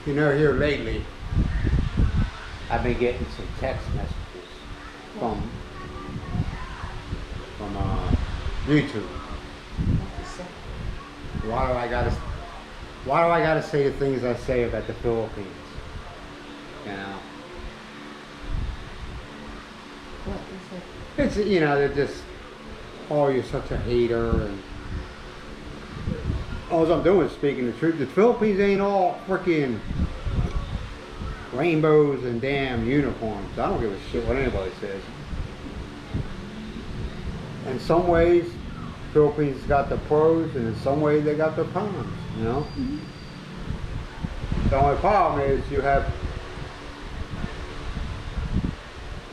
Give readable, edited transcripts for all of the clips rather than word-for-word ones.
You know, here lately, I've been getting some text messages from YouTube. Why do I gotta say the things I say about the Philippines? You know, What is it? it's, you know, they're just, oh, you're such a hater, and all I'm doing is speaking the truth. The Philippines ain't all freaking rainbows and damn uniforms. I don't give a shit what anybody says. In some ways, Philippines got the pros, and in some ways they got the cons, you know? Mm-hmm. The only problem is you have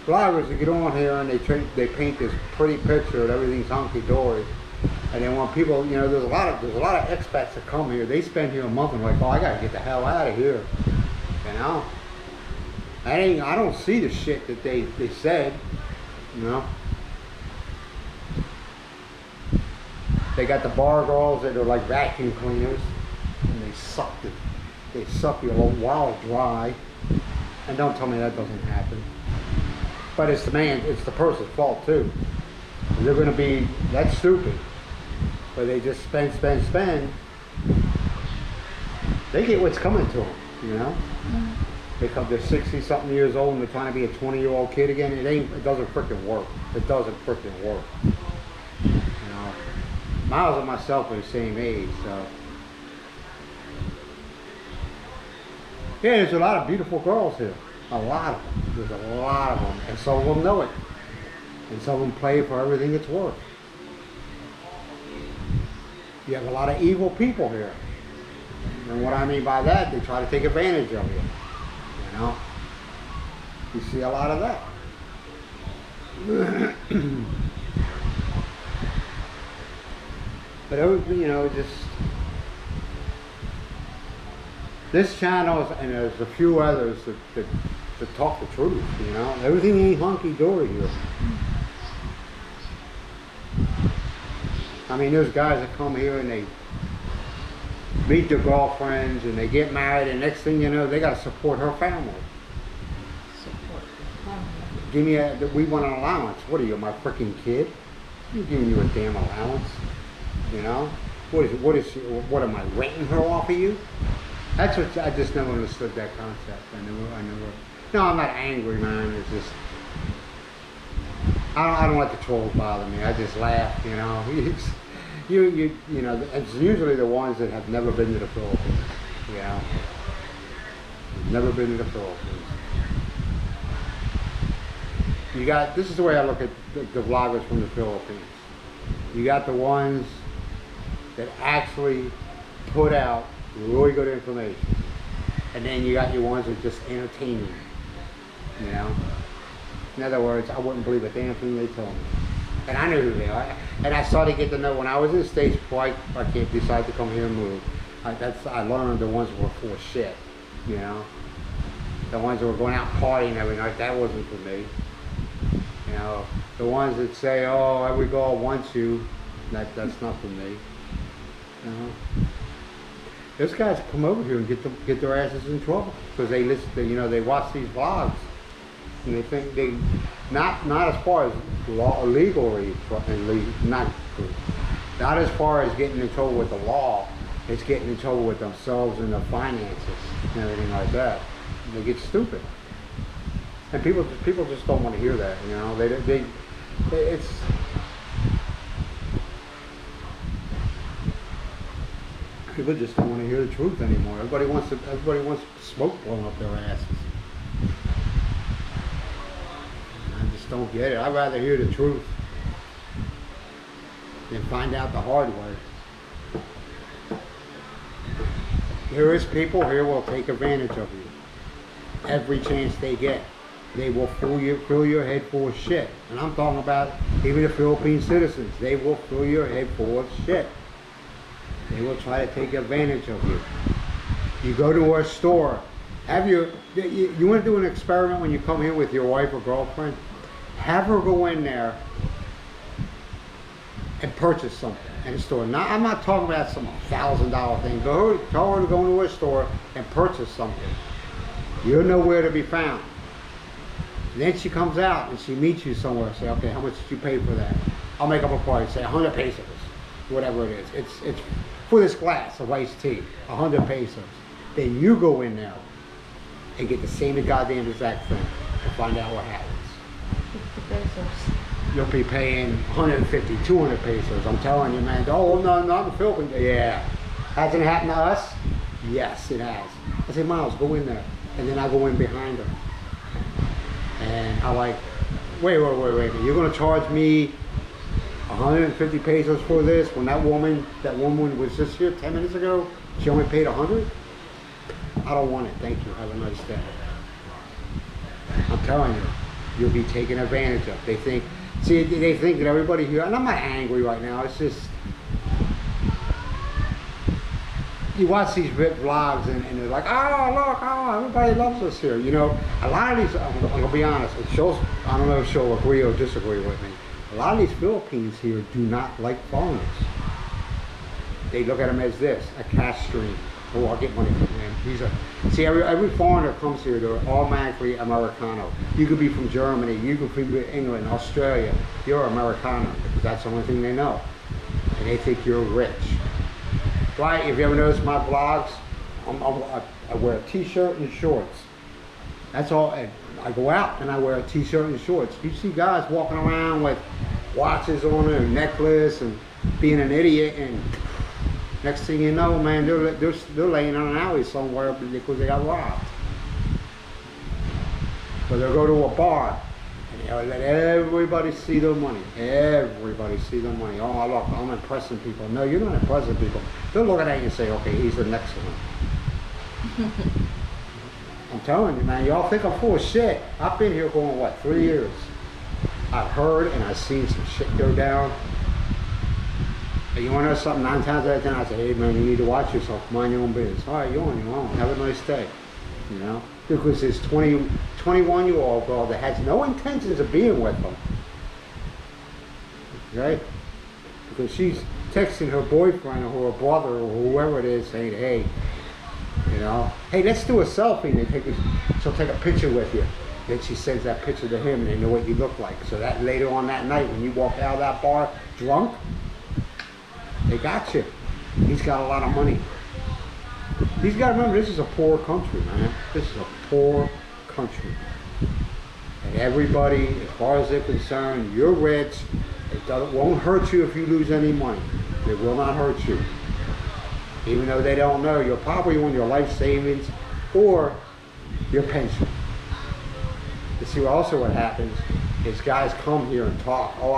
bloggers that get on here and they paint this pretty picture that everything's hunky-dory. And then when people, you know, there's a lot of expats that come here, they spend here a month and like, oh, I gotta get the hell out of here, you know? I don't see the shit that they said, you know? They got the bar girls that are like vacuum cleaners, and they suck you a while dry. And don't tell me that doesn't happen. But it's the person's fault too. They're gonna be, that's stupid. But they just spend. They get what's coming to them, you know? They're 60-something years old and they're trying to be a 20-year-old kid again. It doesn't freaking work. It doesn't freaking work. You know? Miles and myself are the same age, so. Yeah, there's a lot of beautiful girls here. A lot of them. There's a lot of them. And some of them know it. And some of them play for everything it's worth. You have a lot of evil people here. And what I mean by that, they try to take advantage of you. You know? You see a lot of that. But you know, just this channel and there's a few others that talk the truth, you know. Everything ain't hunky-dory here. I mean, there's guys that come here and they meet their girlfriends and they get married, and next thing you know, they got to support her family. Support the family. Give me we want an allowance. What are you, my freaking kid? I'm giving you a damn allowance. You know? What am I renting her off of you? That's what, I just never understood that concept. I never. No, I'm not angry, man. It's just, I don't let the trolls bother me. I just laugh, you know. You know, it's usually the ones that have never been to the Philippines, you know. Never been to the Philippines. You got, this is the way I look at the vloggers from the Philippines. You got the ones that actually put out really good information. And then you got your ones that are just entertaining, you know. In other words, I wouldn't believe a damn thing they told me. And I knew who they are. And I started to get to know, when I was in the States before I can't decide to come here and move, I learned the ones that were full of shit, you know. The ones that were going out partying every night, that wasn't for me. You know, the ones that say, oh, every girl wants you, that's not for me. You know. Those guys come over here and get their asses in trouble because they listen to, you know, they watch these vlogs and they think they not as far as legally, not as far as getting in trouble with the law. It's getting in trouble with themselves and their finances and everything like that. And they get stupid, and people just don't want to hear that. You know, it's. People just don't want to hear the truth anymore. Everybody wants smoke blown up their asses. I just don't get it. I'd rather hear the truth than find out the hard way. There is people here will take advantage of you every chance they get. They will fill your head full of shit. And I'm talking about even the Philippine citizens. They will fill your head full of shit. They will try to take advantage of you. You go to a store. You want to do an experiment when you come here with your wife or girlfriend? Have her go in there and purchase something in a store. Now, I'm not talking about some $1,000 thing. Tell her to go into a store and purchase something. You're nowhere to be found. And then she comes out and she meets you somewhere. Say, okay, how much did you pay for that? I'll make up a price. Say 100 pesos, whatever it is. It's for this glass of iced tea, 100 pesos. Then you go in there and get the same goddamn exact thing and find out what happens. 50 pesos. You'll be paying 150, 200 pesos. I'm telling you, man. Oh, no, not in the Philippines. Yeah. Hasn't it happened to us? Yes, it has. I say, Miles, go in there. And then I go in behind her. And I like, wait. You're going to charge me 150 pesos for this when that woman was just here 10 minutes ago? She only paid 100? I don't want it. Thank you. Have a nice day. I'm telling you, you'll be taken advantage of. They think that everybody here, and I'm not angry right now, it's just, you watch these vlogs and they're like, oh, look, oh, everybody loves us here. You know, a lot of these, I'm going to be honest, it shows, I don't know if she'll agree or disagree with me. A lot of these Philippines here do not like foreigners. They look at them as this, a cash stream. Oh, I'll get money from him. See, every foreigner comes here, they're automatically Americano. You could be from Germany, you could be from England, Australia. You're Americano because that's the only thing they know. And they think you're rich. Right? If you ever noticed my vlogs, I wear a t-shirt and shorts. That's all. I go out and I wear a t-shirt and shorts. You see guys walking around with watches on their necklace and being an idiot, and next thing you know, man, they're laying on an alley somewhere because they got robbed. But they'll go to a bar and they'll let everybody see their money. Everybody see their money. Oh, look, I'm impressing people. No, you're not impressing people. They'll look at you and say, okay, he's the next one. I'm telling you, man, y'all think I'm full of shit. I've been here going, what, 3 years? I've heard and I've seen some shit go down. And you want to know something? 9 times out of 10, I say, hey, man, you need to watch yourself. Mind your own business. All right, you're on your own. Have a nice day. You know? Because this 21-year-old girl that has no intentions of being with them. Right? Because she's texting her boyfriend or her brother or whoever it is saying, hey, you know, hey, let's do a selfie. And she'll take a picture with you. Then she sends that picture to him and they know what you look like. So that later on that night when you walk out of that bar drunk, they got you. He's got a lot of money. He's got to remember, this is a poor country, man. This is a poor country. And everybody, as far as they're concerned, you're rich. It won't hurt you if you lose any money. It will not hurt you. Even though they don't know, you're probably on your life savings or your pension. You see, also what happens is guys come here and talk. Oh,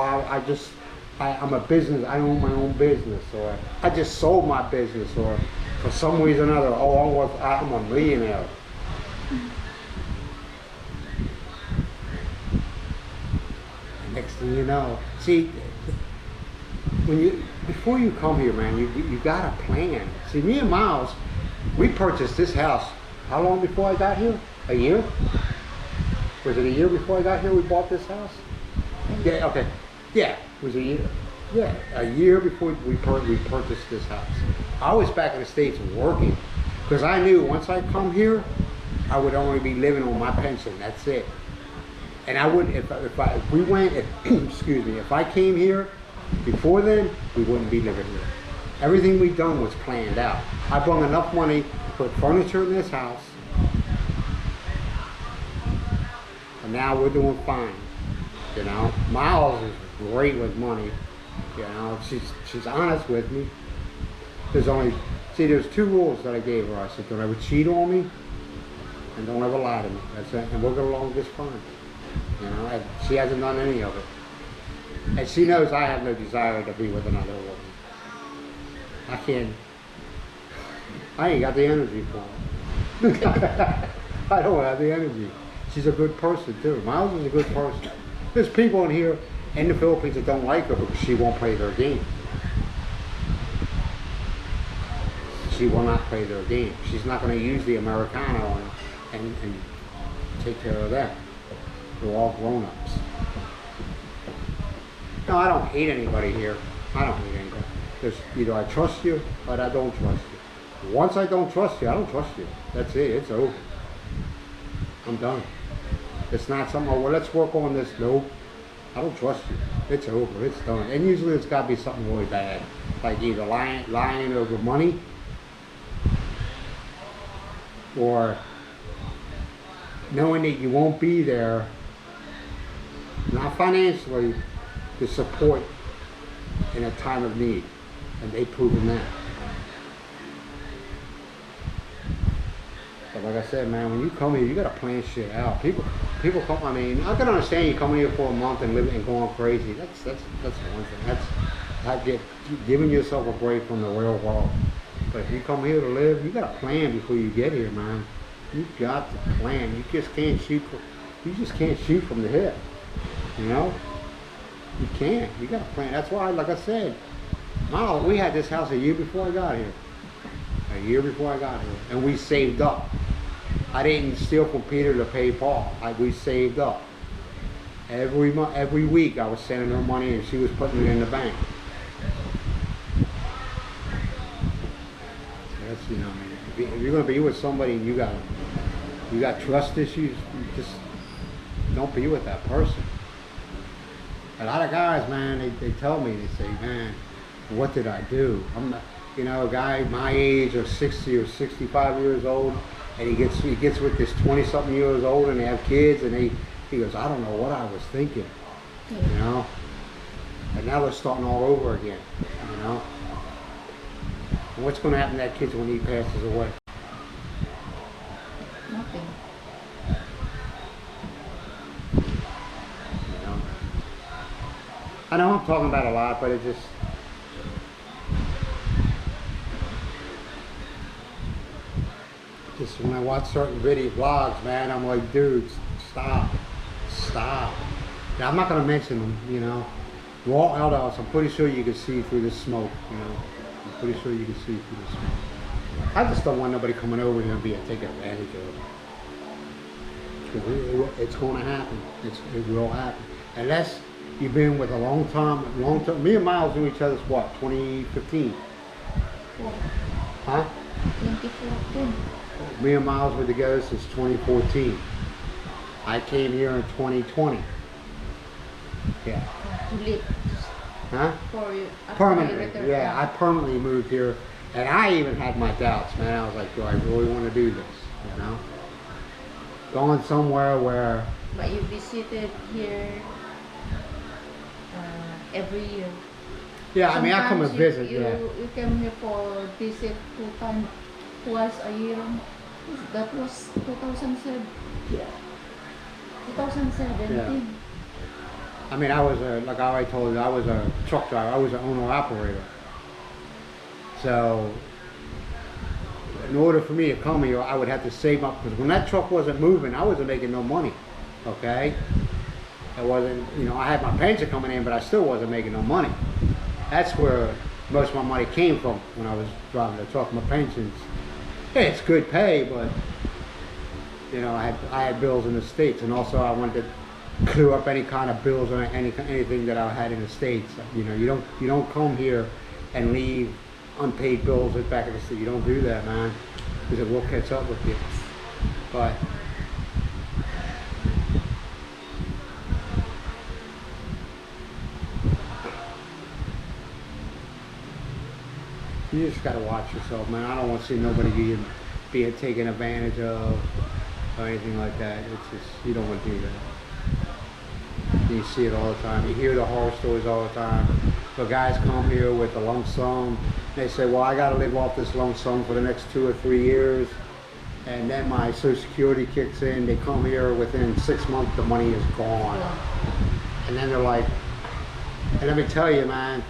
I'm a business, I own my own business, or I just sold my business, or for some reason or another, oh, I'm a millionaire. And next thing you know, see, before you come here, man, you got a plan. See, me and Miles, we purchased this house. How long before I got here? A year? Was it a year before I got here we bought this house? Yeah, okay. Yeah, it was a year. Yeah, a year before we purchased this house. I was back in the States working because I knew once I come here, I would only be living on my pension. That's it. And I wouldn't, if we went, excuse me, if I came here before then, we wouldn't be living here. Everything we've done was planned out. I brought enough money to put furniture in this house. And now we're doing fine. You know, Miles is great with money. You know, she's honest with me. There's 2 rules that I gave her. I said, don't ever cheat on me, and don't ever lie to me. That's it, and we'll get along just fine. You know, and she hasn't done any of it. And she knows I have no desire to be with another woman. I ain't got the energy for her. I don't have the energy. She's a good person too. Miles is a good person. There's people in here in the Philippines that don't like her because she won't play their game. She will not play their game. She's not going to use the Americano and take care of them. They're all grown-ups. No, I don't hate anybody here. I don't need income. There's either I trust you or I don't trust you. Once I don't trust you, I don't trust you. That's it. It's over. I'm done. It's not something, oh, well, let's work on this. Nope. I don't trust you. It's over. It's done. And usually it's got to be something really bad. Like either lying over money or knowing that you won't be there, not financially, to support in a time of need. And they've proven that. But like I said, man, when you come here, you gotta plan shit out. People come. I mean, I can understand you coming here for a month and living and going crazy. That's one thing. That's giving yourself a break from the real world. But if you come here to live, you gotta plan before you get here, man. You got to plan. You just can't shoot. You just can't shoot from the hip. You know, you can't. You gotta plan. That's why, like I said, we had this house a year before I got here. A year before I got here, and we saved up. I didn't steal from Peter to pay Paul. We saved up. Every month, every week, I was sending her money, and she was putting it in the bank. So that's, you know, if you're gonna be with somebody and you got trust issues, you just don't be with that person. A lot of guys, man, they tell me, they say, man, what did I do? I'm not. You know, a guy my age or 60 or 65 years old, and he gets with this 20-something years old, and they have kids, and he goes, I don't know what I was thinking, you know. And now they're starting all over again, you know. And what's going to happen to that kid when he passes away? Nothing. You know. I know I'm talking about a lot, but it just. Just when I watch certain video vlogs, man, I'm like, dude, stop. Now, I'm not gonna mention them, you know. Walt Eldhouse, I'm pretty sure you can see through the smoke, you know. I'm pretty sure you can see through the smoke. I just don't want nobody coming over here and being taken advantage of. Because it's gonna happen. It will happen. Unless you've been with a long time. Me and Miles knew each other's what, 2015? Huh? 2014. Me and Miles were together since 2014. I came here in 2020. Yeah. To live. Huh? For you. Permanently. Yeah, I permanently moved here. And I even had my doubts, man. I was like, do I really want to do this? You know? Going somewhere where... But you visited here every year. Yeah, I mean, I come and visit, yeah. You came here for visit twice a year. That was 2007. Yeah. 2017. Yeah. I mean, I was like I already told you, I was a truck driver. I was an owner-operator. So, in order for me to come here, I would have to save up. Because when that truck wasn't moving, I wasn't making no money. Okay? It wasn't, you know, I had my pension coming in, but I still wasn't making no money. That's where most of my money came from when I was driving the truck. My pensions, hey, it's good pay, but you know, I had bills in the States, and also I wanted to clear up any kind of bills or anything that I had in the States. You know, you don't come here and leave unpaid bills back in the States. You don't do that, man, because it will catch up with you. But you just gotta watch yourself, man. I don't want to see nobody being taken advantage of or anything like that. It's just, you don't want to do that. You see it all the time. You hear the horror stories all the time. The guys come here with a lump sum. They say, well, I gotta live off this lump sum for the next 2 or 3 years. And then my Social Security kicks in. They come here within 6 months, the money is gone. And then they're like, and let me tell you, man,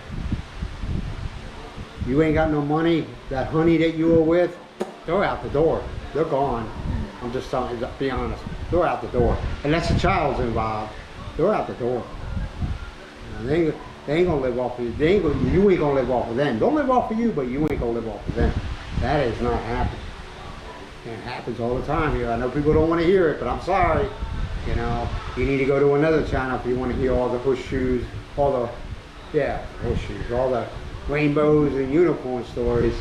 you ain't got no money. That honey that you were with, they're out the door. They're gone. I'm just telling you, be honest. They're out the door. Unless the child's involved, they're out the door. You know, they ain't gonna live off of you. You ain't gonna live off of them. Don't live off of you, but you ain't gonna live off of them. That is not happening. And it happens all the time here. I know people don't want to hear it, but I'm sorry. You know, you need to go to another channel if you want to hear all the horseshoes, all the, Yeah, horseshoes, all the rainbows and unicorn stories.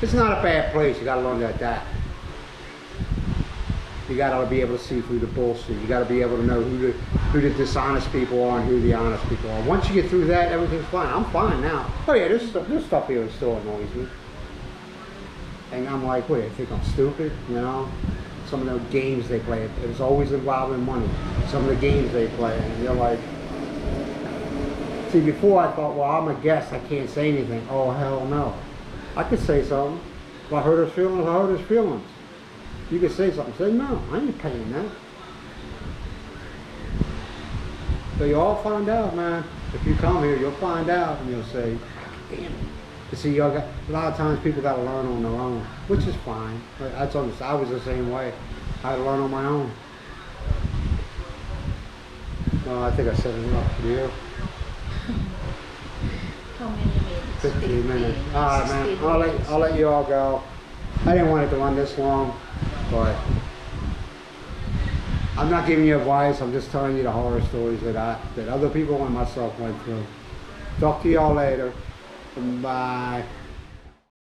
It's not a bad place. You gotta learn that. You gotta be able to see through the bullshit. You gotta be able to know who the dishonest people are and who the honest people are. Once you get through that, everything's fine. I'm fine now. Oh yeah, this stuff here still annoys me. And I'm like, what, they think I'm stupid? You know? Some of the games they play, it was always involving money. Some of the games they play, and you're like, see, before I thought, well, I'm a guest, I can't say anything. Oh, hell no. I could say something. If I hurt his feelings, I hurt his feelings. You could say something. Say, no, I ain't paying that. So you all find out, man. If you come here, you'll find out, and you'll say, damn it. You see, y'all got, a lot of times people got to learn on their own, which is fine. That's I was the same way. I had to learn on my own. Well, I think I said enough for you. How many minutes? 15 minutes. All right, man. 16 I'll let you all go. I didn't want it to run this long, but I'm not giving you advice. I'm just telling you the horror stories that other people and myself went through. Talk to y'all later. Bye.